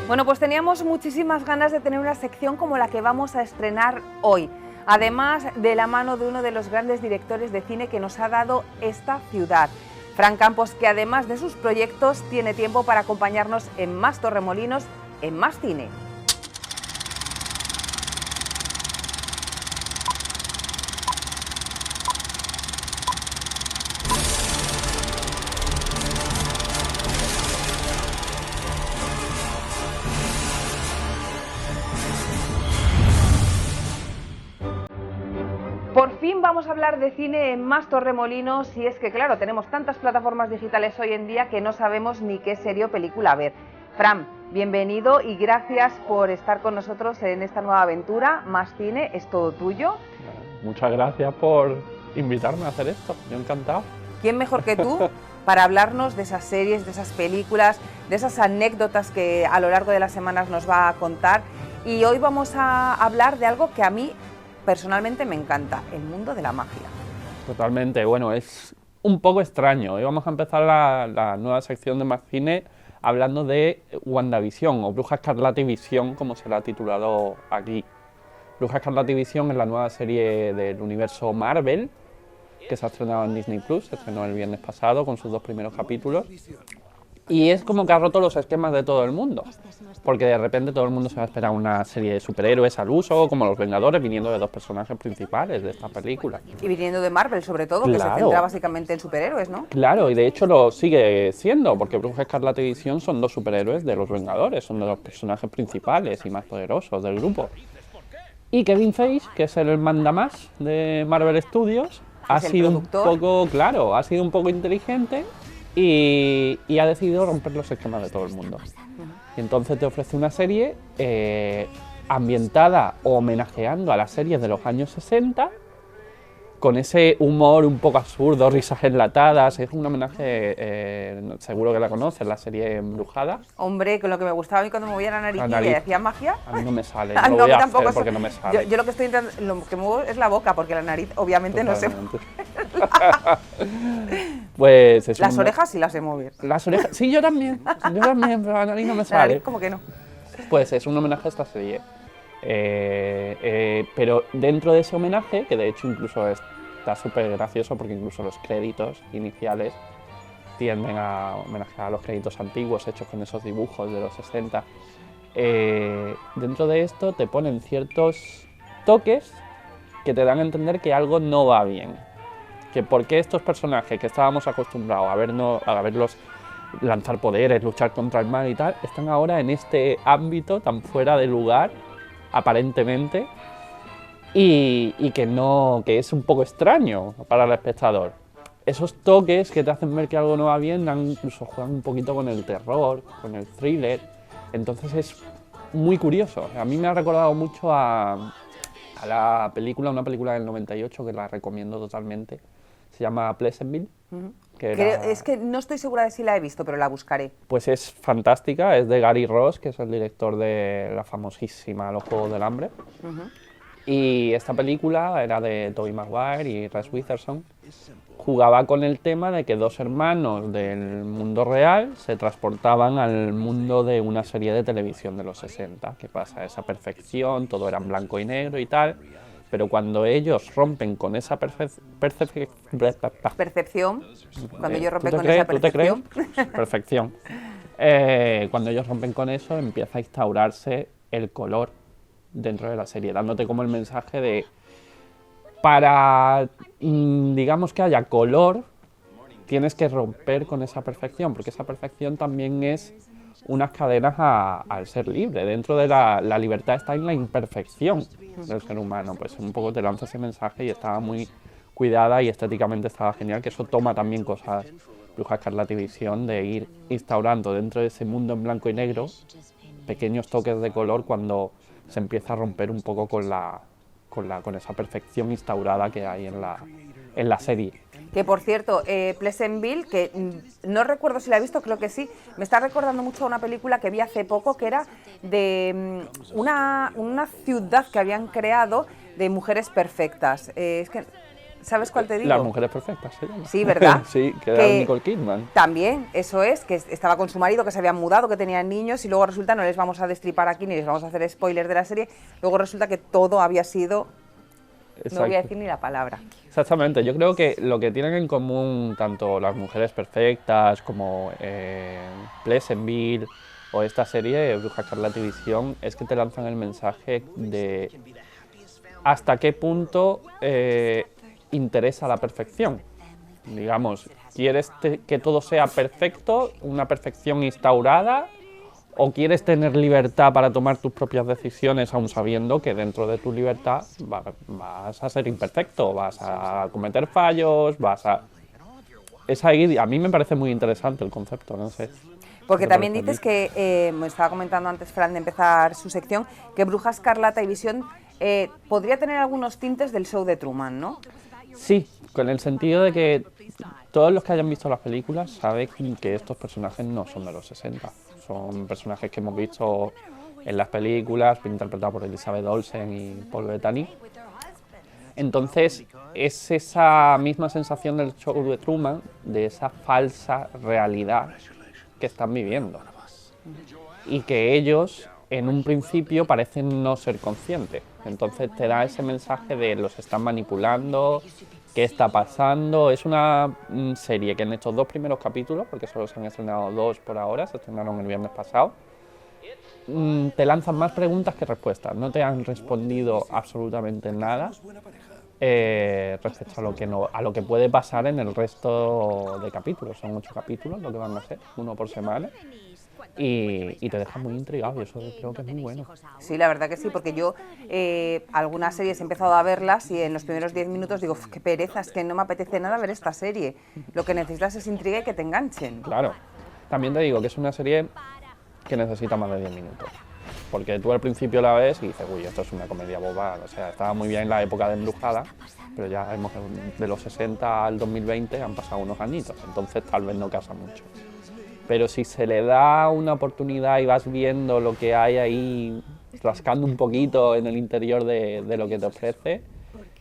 Bueno, pues teníamos muchísimas ganas de tener una sección como la que vamos a estrenar hoy. Además, de la mano de uno de los grandes directores de cine que nos ha dado esta ciudad, Fran Campos, que además de sus proyectos tiene tiempo para acompañarnos en más Torremolinos, en más cine. Por fin vamos a hablar de cine en más Torremolinos, y es que claro, tenemos tantas plataformas digitales hoy en día que no sabemos ni qué serie o película ver. Fran, bienvenido y gracias por estar con nosotros en esta nueva aventura. Más cine, es todo tuyo. Muchas gracias por invitarme a hacer esto, yo encantado. ¿Quién mejor que tú para hablarnos de esas series, de esas películas, de esas anécdotas que a lo largo de las semanas nos va a contar? Y hoy vamos a hablar de algo que a mí personalmente me encanta, el mundo de la magia. Totalmente, bueno, es un poco extraño. Hoy vamos a empezar la nueva sección de Más Cine hablando de WandaVision, o Bruja Escarlata y Visión, como se la ha titulado aquí. Bruja Escarlata y Visión es la nueva serie del universo Marvel, que se ha estrenado en Disney Plus, se estrenó el viernes pasado con sus 2 primeros capítulos. Y es como que ha roto los esquemas de todo el mundo, porque de repente todo el mundo se va a esperar una serie de superhéroes al uso, como Los Vengadores, viniendo de 2 personajes principales de esta película. Y viniendo de Marvel, sobre todo, Claro. que se centra básicamente en superhéroes, ¿no? Claro, y de hecho lo sigue siendo, porque Bruja Escarlata y Visión son 2 superhéroes de Los Vengadores, son de los personajes principales y más poderosos del grupo. Y Kevin Feige, que es el mandamás de Marvel Studios, ha sido un poco inteligente y ha decidido romper los esquemas de todo el mundo. Y entonces te ofrece una serie ambientada o homenajeando a las series de los años 60, con ese humor un poco absurdo, risas enlatadas. Es un homenaje, seguro que la conoces, la serie Embrujada. Hombre, con lo que me gustaba a mí cuando me movía la nariz y le decía magia. A mí no me sale, No, no lo voy a tampoco hacer porque no me sale. Yo lo que estoy intentando, lo que muevo es la boca, porque la nariz obviamente Totalmente. Pues es Las orejas sí las sé mover. Las orejas, sí, yo también, pero la nariz no me La sale. nariz como que no. Pues es un homenaje a esta serie. Pero dentro de ese homenaje, que de hecho incluso está súper gracioso, porque incluso los créditos iniciales tienden a homenajear a los créditos antiguos hechos con esos dibujos de los 60. Dentro de esto te ponen ciertos toques que te dan a entender que algo no va bien. Que por qué estos personajes que estábamos acostumbrados a verlos lanzar poderes, luchar contra el mal y tal, están ahora en este ámbito tan fuera de lugar, aparentemente, y que es un poco extraño para el espectador. Esos toques que te hacen ver que algo no va bien incluso juegan un poquito con el terror, con el thriller. Entonces es muy curioso. A mí me ha recordado mucho a la película, una película del 98 que la recomiendo totalmente. Se llama Pleasantville. Es que no estoy segura de si la he visto, pero la buscaré. Pues es fantástica, es de Gary Ross, que es el director de la famosísima Los Juegos del Hambre. Y esta película era de Tobey Maguire y Reese Witherspoon. Jugaba con el tema de que 2 hermanos del mundo real se transportaban al mundo de una serie de televisión de los 60, que pasa a esa perfección, todo era en blanco y negro y tal. Pero cuando ellos rompen con esa percepción, cuando ellos rompen con esa percepción, perfección. Cuando ellos rompen con eso, empieza a instaurarse el color dentro de la serie, dándote como el mensaje de para, digamos, que haya color, tienes que romper con esa perfección, porque esa perfección también es unas cadenas al ser libre. Dentro de la libertad está en la imperfección del ser humano. Pues un poco te lanza ese mensaje y estaba muy cuidada y estéticamente estaba genial, que eso toma también cosas, Bruja Escarlata y Visión, de ir instaurando dentro de ese mundo en blanco y negro pequeños toques de color cuando se empieza a romper un poco con esa perfección instaurada que hay en la serie. Que por cierto, Pleasantville, que no recuerdo si la he visto, creo que sí, me está recordando mucho a una película que vi hace poco, que era de una ciudad que habían creado de mujeres perfectas. Es que ¿Sabes cuál te digo? Las mujeres perfectas se llama. Sí, ¿verdad? Sí, que era Nicole Kidman. También, eso es, que estaba con su marido, que se habían mudado, que tenían niños, y luego resulta, no les vamos a destripar aquí ni les vamos a hacer spoilers de la serie, luego resulta que todo había sido, no voy a decir ni la palabra. Exactamente, yo creo que lo que tienen en común tanto las mujeres perfectas como Pleasantville o esta serie, Bruja Escarlata y Visión, es que te lanzan el mensaje de hasta qué punto interesa la perfección. Digamos, ¿quieres que todo sea perfecto, una perfección instaurada, o quieres tener libertad para tomar tus propias decisiones aun sabiendo que dentro de tu libertad vas a ser imperfecto, vas a cometer fallos, Es ahí, a mí me parece muy interesante el concepto, no sé. Porque también dices que, me estaba comentando antes Fran de empezar su sección, que Bruja Escarlata y Visión podría tener algunos tintes del show de Truman, ¿no? Sí, con el sentido de que todos los que hayan visto las películas saben que estos personajes no son de los 60. Son personajes que hemos visto en las películas, interpretados por Elizabeth Olsen y Paul Bettany. Entonces, es esa misma sensación del show de Truman, de esa falsa realidad que están viviendo. Y que ellos, en un principio, parecen no ser conscientes. Entonces te da ese mensaje de los están manipulando, qué está pasando. Es una serie que en estos 2 primeros capítulos, porque solo se han estrenado 2 por ahora, se estrenaron el viernes pasado, te lanzan más preguntas que respuestas. No te han respondido absolutamente nada respecto a lo que puede pasar en el resto de capítulos. Son 8 capítulos lo que van a ser, 1 por semana. Y te deja muy intrigado y eso creo que es muy bueno. Sí, la verdad que sí, porque yo algunas series he empezado a verlas y en los primeros 10 minutos digo, qué pereza, es que no me apetece nada ver esta serie. Lo que necesitas es intriga y que te enganchen. Claro. También te digo que es una serie que necesita más de 10 minutos. Porque tú al principio la ves y dices, uy, esto es una comedia boba. O sea, estaba muy bien en la época de Embrujada, pero ya hemos, de los 60 al 2020 han pasado unos añitos, entonces tal vez no casa mucho. Pero si se le da una oportunidad y vas viendo lo que hay ahí, rascando un poquito en el interior de lo que te ofrece,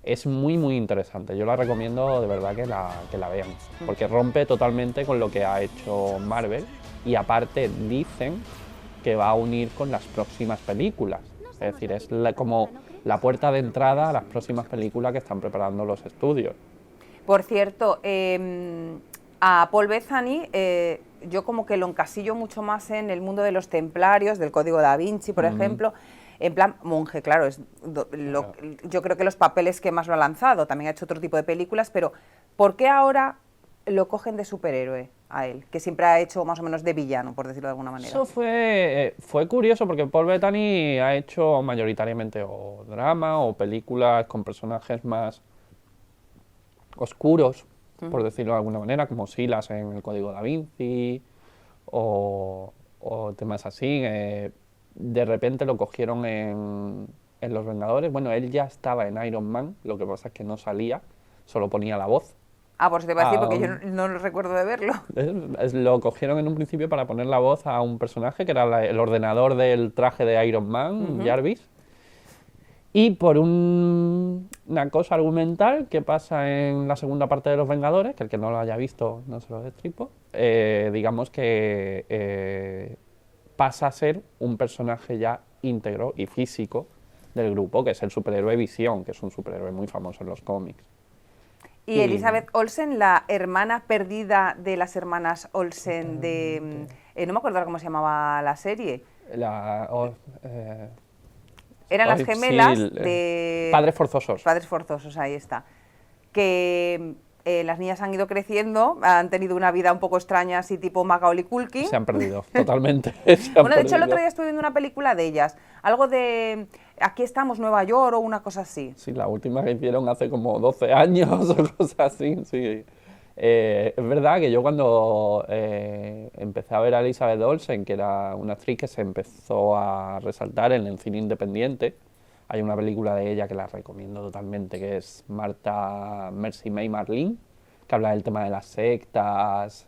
es muy muy interesante. Yo la recomiendo de verdad que la vean, porque rompe totalmente con lo que ha hecho Marvel y aparte dicen que va a unir con las próximas películas. Es decir, es como la puerta de entrada a las próximas películas que están preparando los estudios. Por cierto, a Paul Bettany yo como que lo encasillo mucho más en el mundo de los templarios, del Código Da Vinci, por ejemplo, en plan monje, claro, yo creo que los papeles que más lo ha lanzado, también ha hecho otro tipo de películas, pero ¿por qué ahora lo cogen de superhéroe a él, que siempre ha hecho más o menos de villano, por decirlo de alguna manera? Eso fue curioso porque Paul Bettany ha hecho mayoritariamente o drama o películas con personajes más oscuros, por decirlo de alguna manera, como Silas en el Código Da Vinci o temas así. De repente lo cogieron en Los Vengadores. Bueno, él ya estaba en Iron Man, lo que pasa es que no salía, solo ponía la voz. Ah, pues te iba a decir, porque yo no recuerdo de verlo. Lo cogieron en un principio para poner la voz a un personaje que era el ordenador del traje de Iron Man, Jarvis. Y por una cosa argumental que pasa en la segunda parte de Los Vengadores, que el que no lo haya visto no se lo destripo, digamos que pasa a ser un personaje ya íntegro y físico del grupo, que es el superhéroe Visión, que es un superhéroe muy famoso en los cómics. Y Elizabeth Olsen, la hermana perdida de las hermanas Olsen de... no me acuerdo ahora cómo se llamaba la serie. Eran las gemelas de... Padres Forzosos. Padres Forzosos, ahí está. Que las niñas han ido creciendo, han tenido una vida un poco extraña, así tipo Macaulay Culkin. Se han perdido, totalmente. Bueno, de hecho el otro día estuve viendo una película de ellas, algo de Aquí estamos, Nueva York o una cosa así. Sí, la última que hicieron hace como 12 años o cosas así, sí. Es verdad que yo cuando empecé a ver a Elizabeth Olsen, que era una actriz que se empezó a resaltar en el cine independiente, hay una película de ella que la recomiendo totalmente, que es Mercy May Marlene, que habla del tema de las sectas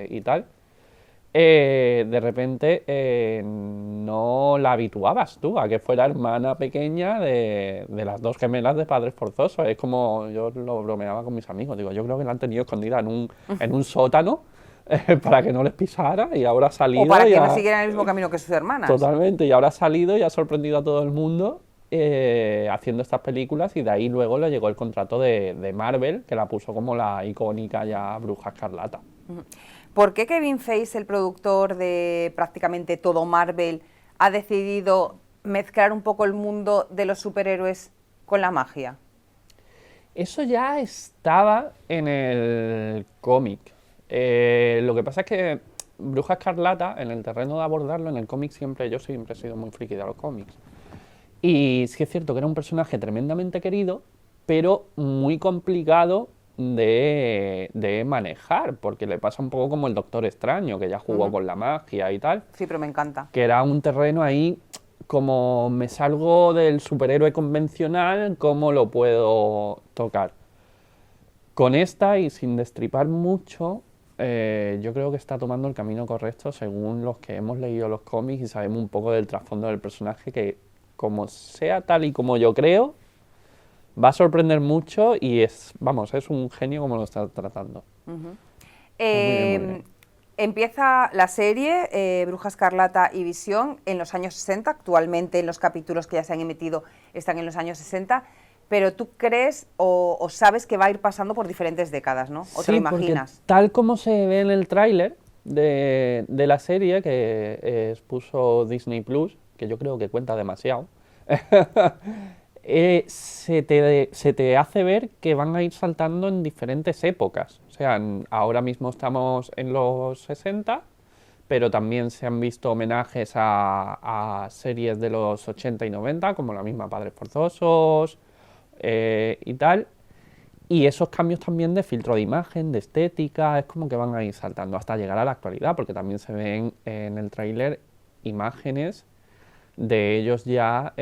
y tal. de repente no la habituabas tú a que fuera hermana pequeña de las dos gemelas de Padres Forzosos. Es como, yo lo bromeaba con mis amigos, digo, yo creo que la han tenido escondida en un sótano para que no les pisara y ahora ha salido. O para que no siguieran el mismo camino que sus hermanas. Totalmente, y ahora ha salido y ha sorprendido a todo el mundo haciendo estas películas, y de ahí luego le llegó el contrato de Marvel, que la puso como la icónica ya Bruja Escarlata. ¿Por qué Kevin Feige, el productor de prácticamente todo Marvel, ha decidido mezclar un poco el mundo de los superhéroes con la magia? Eso ya estaba en el cómic. Lo que pasa es que Bruja Escarlata, en el terreno de abordarlo, en el cómic yo siempre he sido muy friki de los cómics. Y sí es cierto que era un personaje tremendamente querido, pero muy complicado de manejar, porque le pasa un poco como el Doctor Extraño, que ya jugó con la magia y tal. Sí, pero me encanta. Que era un terreno ahí, como me salgo del superhéroe convencional, ¿cómo lo puedo tocar? Con esta, y sin destripar mucho, yo creo que está tomando el camino correcto según los que hemos leído los cómics y sabemos un poco del trasfondo del personaje, que como sea tal y como yo creo, va a sorprender mucho y es un genio como lo está tratando. Uh-huh. Muy bien. Empieza la serie Bruja Escarlata y Visión en los años 60, actualmente en los capítulos que ya se han emitido están en los años 60, pero tú crees o sabes que va a ir pasando por diferentes décadas, ¿no? ¿O te lo imaginas? Porque tal como se ve en el tráiler de la serie que expuso Disney Plus, que yo creo que cuenta demasiado, se te hace ver que van a ir saltando en diferentes épocas. O sea, ahora mismo estamos en los 60, pero también se han visto homenajes a series de los 80 y 90, como la misma Padres Forzosos y tal. Y esos cambios también de filtro de imagen, de estética, es como que van a ir saltando hasta llegar a la actualidad, porque también se ven en el tráiler imágenes de ellos ya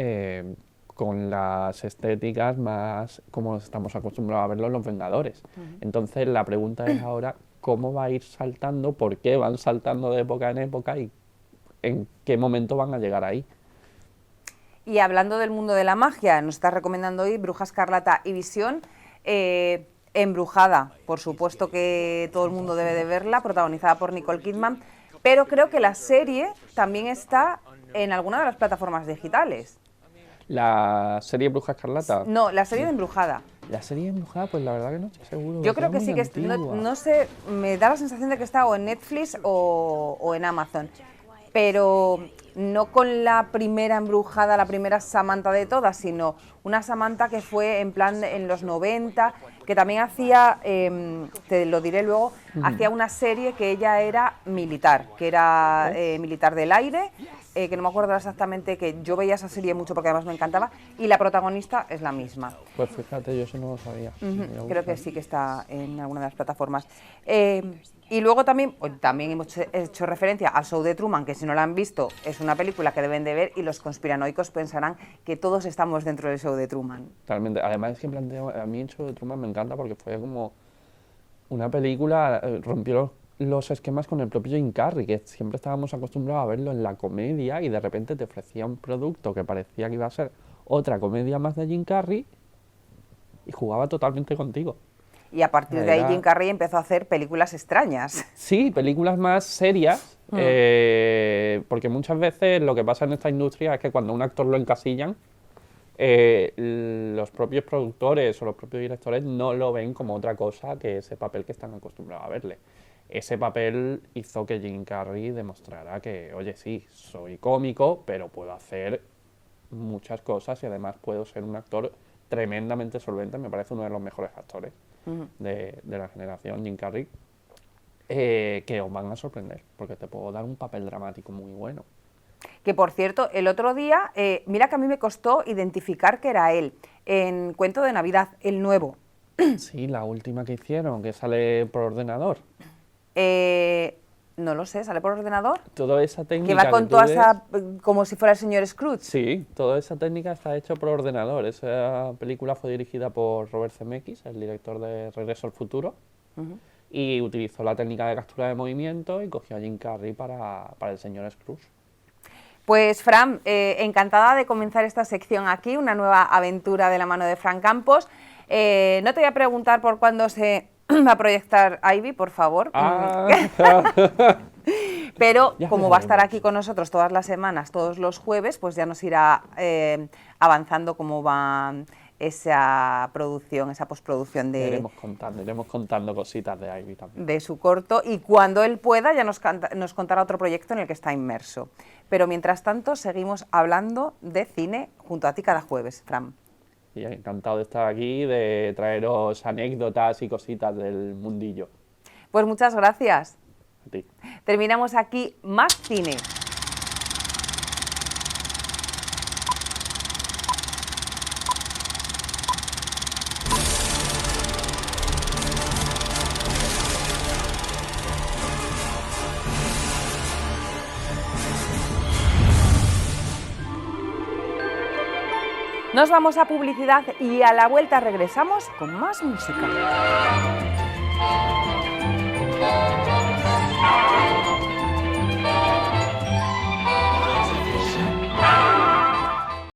con las estéticas más como estamos acostumbrados a verlos en Los Vengadores. Entonces la pregunta es ahora cómo va a ir saltando, por qué van saltando de época en época y en qué momento van a llegar ahí. Y hablando del mundo de la magia, nos estás recomendando hoy Bruja Escarlata y Visión. Embrujada, por supuesto que todo el mundo debe de verla, protagonizada por Nicole Kidman, pero creo que la serie también está en alguna de las plataformas digitales. ¿La serie Bruja Escarlata? No, la serie de Embrujada. La serie Embrujada, pues la verdad que no estoy seguro. Yo creo que sí, que no sé, me da la sensación de que está o en Netflix o en Amazon, pero no con la primera Embrujada, la primera Samantha de todas, sino una Samantha que fue en plan en los 90, que también hacía, te lo diré luego, hacía una serie que ella era militar, que era militar del aire, que no me acuerdo exactamente, que yo veía esa serie mucho porque además me encantaba, y la protagonista es la misma. Pues fíjate, yo eso no lo sabía. Creo que sí que está en alguna de las plataformas. Y luego también hemos hecho referencia al show de Truman, que si no la han visto es una película que deben de ver, y los conspiranoicos pensarán que todos estamos dentro del show de Truman. Totalmente. Además es que a mí el show de Truman me encanta porque fue como una película, rompió los esquemas con el propio Jim Carrey, que siempre estábamos acostumbrados a verlo en la comedia y de repente te ofrecía un producto que parecía que iba a ser otra comedia más de Jim Carrey y jugaba totalmente contigo. Y a partir de ahí Jim Carrey empezó a hacer películas extrañas. Sí, películas más serias, porque muchas veces lo que pasa en esta industria es que cuando a un actor lo encasillan, los propios productores o los propios directores no lo ven como otra cosa que ese papel que están acostumbrados a verle. Ese papel hizo que Jim Carrey demostrara que, oye, sí, soy cómico, pero puedo hacer muchas cosas y además puedo ser un actor tremendamente solvente. Me parece uno de los mejores actores de la generación, Jim Carrey, que os van a sorprender, porque te puedo dar un papel dramático muy bueno. Que por cierto, el otro día, mira que a mí me costó identificar que era él, en Cuento de Navidad, el nuevo. Sí, la última que hicieron, que sale por ordenador. No lo sé, ¿sale por ordenador? Toda esa técnica que va con toda esa, como si fuera el señor Scrooge. Sí, toda esa técnica está hecha por ordenador. Esa película fue dirigida por Robert Zemeckis, el director de Regreso al Futuro, y utilizó la técnica de captura de movimiento y cogió a Jim Carrey para el señor Scrooge. Pues Fran, encantada de comenzar esta sección aquí, una nueva aventura de la mano de Fran Campos. No te voy a preguntar por cuándo se va a proyectar Ivy, por favor. Pero como va a estar aquí con nosotros todas las semanas, todos los jueves, pues ya nos irá avanzando cómo va esa producción, esa postproducción iremos contando cositas de Ivy también. De su corto, y cuando él pueda ya nos contará otro proyecto en el que está inmerso. Pero mientras tanto seguimos hablando de cine junto a ti cada jueves, Fran. Y encantado de estar aquí, de traeros anécdotas y cositas del mundillo. Pues muchas gracias. A ti. Terminamos aquí Más Cine. Nos vamos a publicidad y a la vuelta regresamos con más música.